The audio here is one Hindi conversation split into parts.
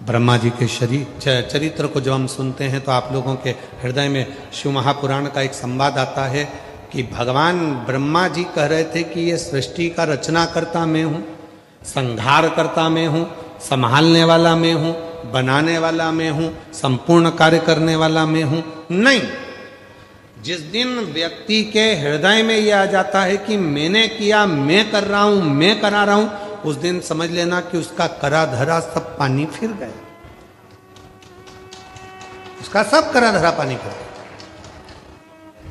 ब्रह्मा जी के चरित्र को जब हम सुनते हैं तो आप लोगों के हृदय में शिव महापुराण का एक संवाद आता है कि भगवान ब्रह्मा जी कह रहे थे कि ये सृष्टि का रचना करता मैं हूँ, संहार करता मैं हूँ, संभालने वाला मैं हूँ, बनाने वाला मैं हूँ, संपूर्ण कार्य करने वाला मैं हूँ। नहीं, जिस दिन व्यक्ति के हृदय में यह आ जाता है कि मैंने किया, मैं कर रहा हूं, मैं करा रहा हूं, उस दिन समझ लेना कि उसका करा धरा सब पानी फिर गया, उसका सब करा धरा पानी फिर गया।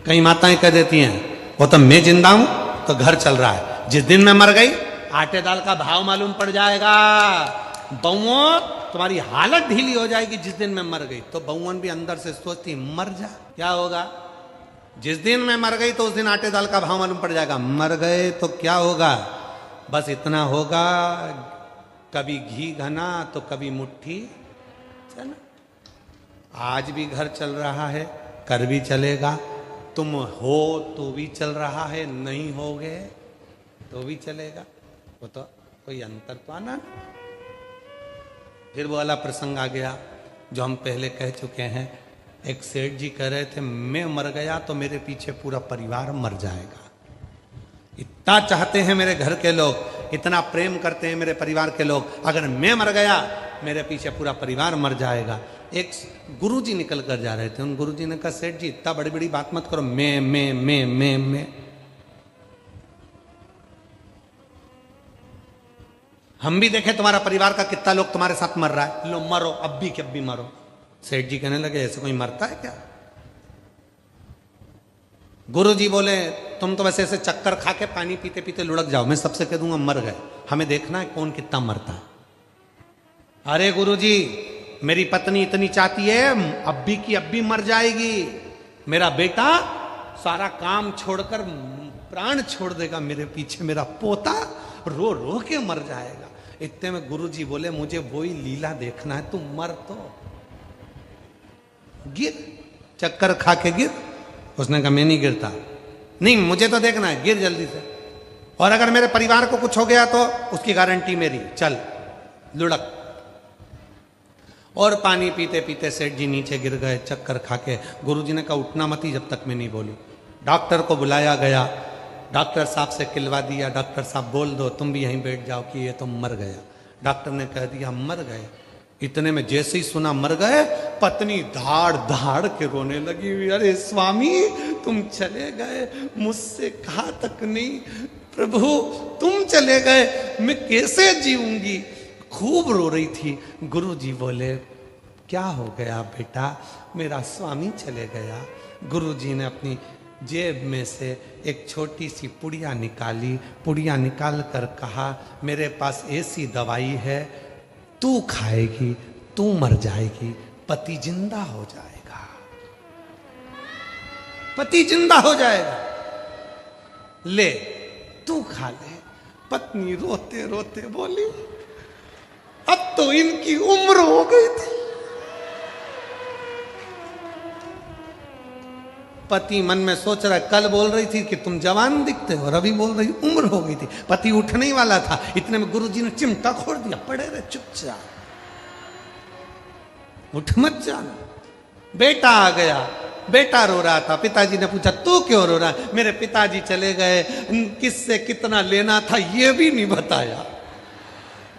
कई माताएं कह देती हैं वो तो मैं जिंदा हूं तो घर चल रहा है, जिस दिन मैं मर गई आटे दाल का भाव मालूम पड़ जाएगा। बहुओं तुम्हारी हालत ढीली हो जाएगी जिस दिन मैं मर गई। तो बहुओं भी अंदर से सोचती मर जा, क्या होगा? जिस दिन मैं मर गई तो उस दिन आटे दाल का भाव मालूम पड़ जाएगा। मर गए तो क्या होगा? बस इतना होगा, कभी घी घना तो कभी मुट्ठी चना। आज भी घर चल रहा है, कर भी चलेगा, तुम हो तो भी चल रहा है, नहीं होगे तो भी चलेगा। वो तो कोई अंतर तो आना। फिर वो वाला प्रसंग आ गया जो हम पहले कह चुके हैं। एक सेठ जी कह रहे थे मैं मर गया तो मेरे पीछे पूरा परिवार मर जाएगा। इतना चाहते हैं मेरे घर के लोग, इतना प्रेम करते हैं मेरे परिवार के लोग, अगर मैं मर गया मेरे पीछे पूरा परिवार मर जाएगा। एक गुरुजी निकल कर जा रहे थे, उन गुरुजी ने कहा सेठ जी इतना बड़ी बड़ी बात मत करो, मैं हम भी देखें तुम्हारा परिवार का कितना लोग तुम्हारे साथ मर रहा है, लो मरो अब भी, कब भी मरो। सेठ जी कहने लगे ऐसे कोई मरता है क्या? गुरु जी बोले तुम तो वैसे ऐसे चक्कर खा के पानी पीते पीते लुढ़क जाओ, मैं सबसे कह दूंगा मर गए, हमें देखना है कौन कितना मरता है। अरे गुरु जी मेरी पत्नी इतनी चाहती है अब भी की अब भी मर जाएगी, मेरा बेटा सारा काम छोड़कर प्राण छोड़ देगा मेरे पीछे, मेरा पोता रो रो के मर जाएगा। इतने में गुरु जी बोले मुझे वही लीला देखना है, तुम मर तो गिर, चक्कर खा के गिर। उसने कहा मैं नहीं गिरता, नहीं मुझे तो देखना है, गिर जल्दी से, और अगर मेरे परिवार को कुछ हो गया तो उसकी गारंटी मेरी, चल लुढ़क। और पानी पीते पीते सेठ जी नीचे गिर गए चक्कर खा के। गुरुजी ने कहा उठना मत ही जब तक मैं नहीं बोलूं। डॉक्टर को बुलाया गया, डॉक्टर साहब से किलवा दिया, डॉक्टर साहब बोल दो तुम भी यहीं बैठ जाओ कि ये तो मर गया। डॉक्टर ने कह दिया मर गए। इतने में जैसे ही सुना मर गए, पत्नी धाड़ धाड़ के रोने लगी, अरे स्वामी तुम चले गए, मुझसे कहा तक नहीं, प्रभु तुम चले गए मैं कैसे जीऊंगी। खूब रो रही थी। गुरु जी बोले क्या हो गया बेटा, मेरा स्वामी चले गया। गुरु जी ने अपनी जेब में से एक छोटी सी पुड़िया निकाली, पुड़िया निकाल कर कहा मेरे पास ऐसी दवाई है, तू खाएगी तू मर जाएगी, पति जिंदा हो जाएगा, पति जिंदा हो जाएगा, ले तू खा ले। पत्नी रोते रोते बोली अब तो इनकी उम्र हो गई थी। पति मन में सोच रहा है कल बोल रही थी कि तुम जवान दिखते हो और अभी बोल रही उम्र हो गई थी। पति उठने ही वाला था, इतने में गुरुजी ने चिमटा खोल दिया, पड़े रहे चुपचाप, उठ मत जाना। बेटा आ गया, बेटा रो रहा था। पिताजी ने पूछा तू क्यों रो रहा है? मेरे पिताजी चले गए, किससे कितना लेना था ये भी नहीं बताया।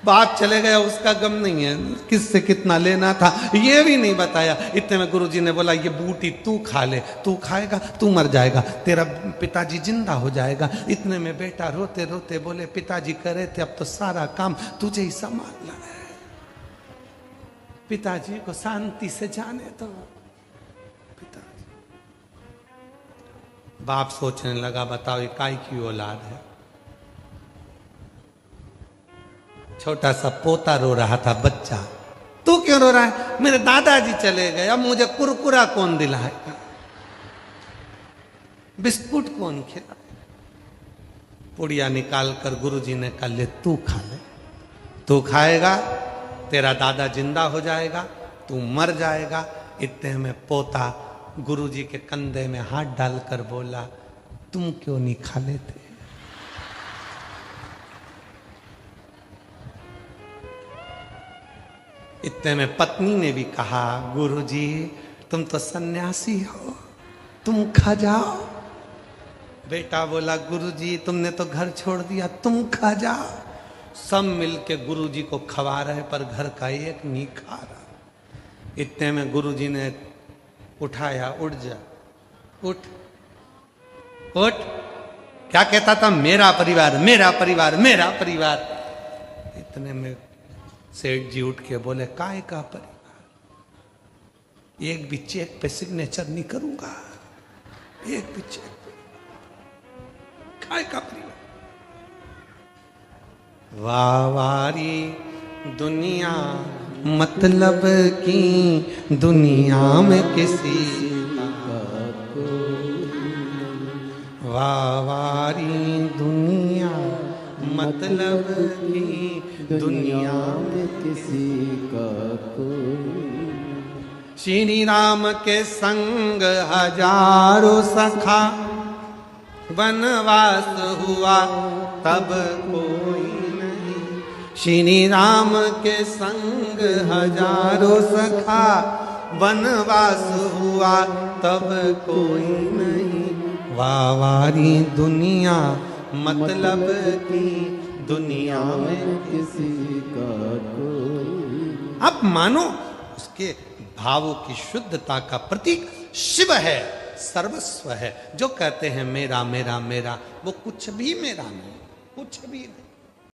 बाप चले गया उसका गम नहीं है, किससे कितना लेना था ये भी नहीं बताया। इतने में गुरुजी ने बोला ये बूटी तू खा ले, तू खाएगा तू मर जाएगा, तेरा पिताजी जिंदा हो जाएगा। इतने में बेटा रोते रोते बोले पिताजी कह रहे थे अब तो सारा काम तुझे ही संभालना है, पिताजी को शांति से जाने दो। पिताजी बाप सोचने लगा बताओ ये काय की औलाद है। छोटा सा पोता रो रहा था, बच्चा तू क्यों रो रहा है? मेरे दादाजी चले गए, अब मुझे कुरकुरा कौन दिलाएगा, बिस्कुट कौन खिलाएगा। पुड़िया निकाल कर गुरुजी ने कहा ले तू खा ले, तू खाएगा तेरा दादा जिंदा हो जाएगा, तू मर जाएगा। इतने में पोता गुरुजी के कंधे में हाथ डालकर बोला तुम क्यों नहीं खा लेते? इतने में पत्नी ने भी कहा, गुरुजी तुम तो सन्यासी हो, तुम खा जाओ। बेटा बोला, गुरुजी तुमने तो घर छोड़ दिया, तुम खा जाओ। सब मिलके गुरुजी को खवा रहे पर घर का एक नहीं खा रहा। इतने में गुरुजी ने उठाया, उठ जा, उठ उठ। क्या कहता था, मेरा परिवार मेरा परिवार मेरा परिवार। इतने में सेठ जी उठ के बोले, काय का परिवार, एक भी चेक पे सिग्नेचर नहीं करूंगा, एक भी चेक पे, काय का परिवार। वावारी दुनिया मतलब की दुनिया में किसी का वावारी दुनिया मतलब की दुनिया में किसी का कोई। श्री राम के संग हजारों सखा वनवास हुआ तब कोई नहीं। श्री राम के संग हजारों सखा वनवास हुआ तब कोई नहीं। वावारी दुनिया मतलब की दुनिया में किसी का कोई। अब मानो उसके भावों की शुद्धता का प्रतीक शिव है, सर्वस्व है। जो कहते हैं मेरा मेरा मेरा, वो कुछ भी मेरा नहीं, कुछ भी नहीं।